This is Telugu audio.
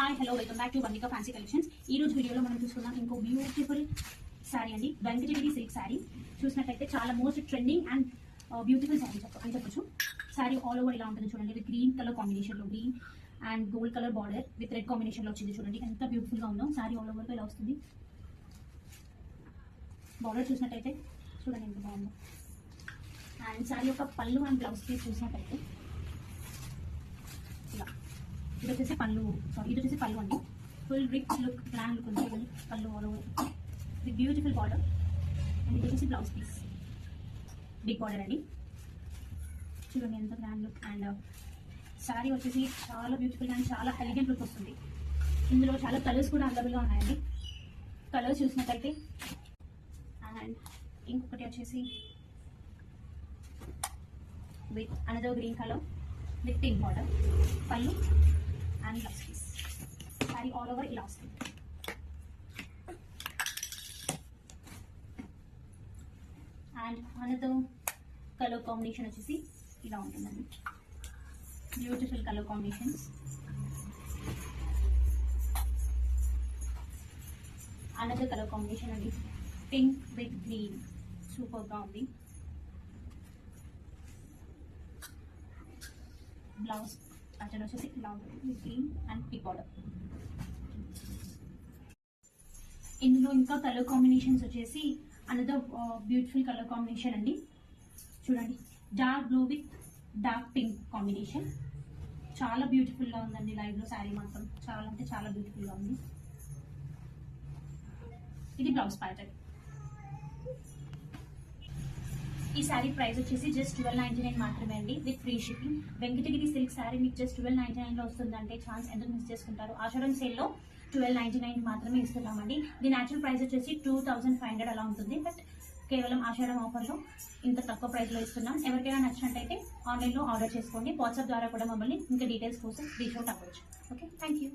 Hi hello welcome back to Vannika fancy collections. ఈ రోజు వీడియోలో మనం చూసుకున్నాం ఇంకో బ్యూటిఫుల్ శారీ అండి, వెంకటగిరి సిల్క్ శారీ. చూసినట్లయితే చాలా most trending and beautiful sari అని చెప్పొచ్చు. శారీ ఆల్ ఓవర్ ఇలా ఉంటుంది చూడండి, ఇది గ్రీన్ కలర్ కాంబినేషన్లో, green and gold colour border with red కాంబినేషన్లో వచ్చింది చూడండి, ఎంత బ్యూటిఫుల్గా ఉందో. శారీ ఆల్ ఓవర్లో ఇలా వస్తుంది. బార్డర్ చూసినట్టయితే చూడండి ఎంత బాగుందో. అండ్ శారీ యొక్క పళ్ళు అండ్ బ్లౌజ్ పీస్ చూసినట్టయితే ఇలా, ఇది వచ్చేసి పళ్ళు అండి. Full rich look, grand look ఉంది చూడండి. పళ్ళు ఆల్ ఓవర్ ఇది బ్యూటిఫుల్ బార్డర్. అండ్ ఇది వచ్చేసి బ్లౌజ్ పీస్, బిగ్ బార్డర్ అండి. చూడండి ఎంత గ్రాండ్ లుక్. అండ్ శారీ వచ్చేసి చాలా బ్యూటిఫుల్ అండ్ చాలా ఎలిగెంట్ లుక్ వస్తుంది. ఇందులో చాలా కలర్స్ కూడా అవైలబుల్గా ఉన్నాయండి. కలర్స్ చూసినట్టయితే అండ్ ఇంకొకటి వచ్చేసి with another green colour with pink border, pallu and blouse piece. Sari all over ఇలా వస్తుంది. అండ్ అనదర్ కలర్ కాంబినేషన్ వచ్చేసి ఇలా ఉంటుందండి, beautiful colour combinations. Another colour combination అండి, పింక్ విత్ గ్రీన్, సూపర్గా ఉంది. బ్లౌజ్ ప్యాటర్న్ వచ్చేసి ఇలా ఉంటుంది, గ్రీన్ అండ్ పింక్ బార్డర్. ఇందులో ఇంకా కలర్ కాంబినేషన్స్ వచ్చేసి అనదర్ బ్యూటిఫుల్ కలర్ కాంబినేషన్ అండి. చూడండి, dark blue with dark pink combination, చాలా బ్యూటిఫుల్గా ఉందండి. లైవ్లో శారీ మాత్రం చాలా అంటే చాలా బ్యూటిఫుల్గా ఉంది. ఇది బ్లౌజ్ ప్యాటర్న్. ఈ శారీ ప్రైస్ వచ్చేసి జస్ట్ 1299 మాత్రమే అండి, with free shipping. Venkatagiri silk sari మీకు జస్ట్ 1299లో వస్తుందంటే ఛాన్స్ ఎందుకు మిస్ చేసుకుంటారు. ఆషాఢం సేల్లో 1299 మాత్రమే ఇస్తున్నామండి. దీని యాక్చువల్ ప్రైస్ వచ్చేసి 2500 అలా ఉంటుంది, బట్ కేవలం ఆషాఢం ఆఫర్లో ఇంత తక్కువ ప్రైస్లో ఇస్తున్నాం. ఎవరికైనా నచ్చినట్టయితే ఆన్లైన్లో ఆర్డర్ చేసుకోండి. వాట్సాప్ ద్వారా కూడా మమ్మల్ని ఇంకా డీటెయిల్స్ కోసం రీచ్ అవుట్ అవ్వచ్చు. Okay, thank you.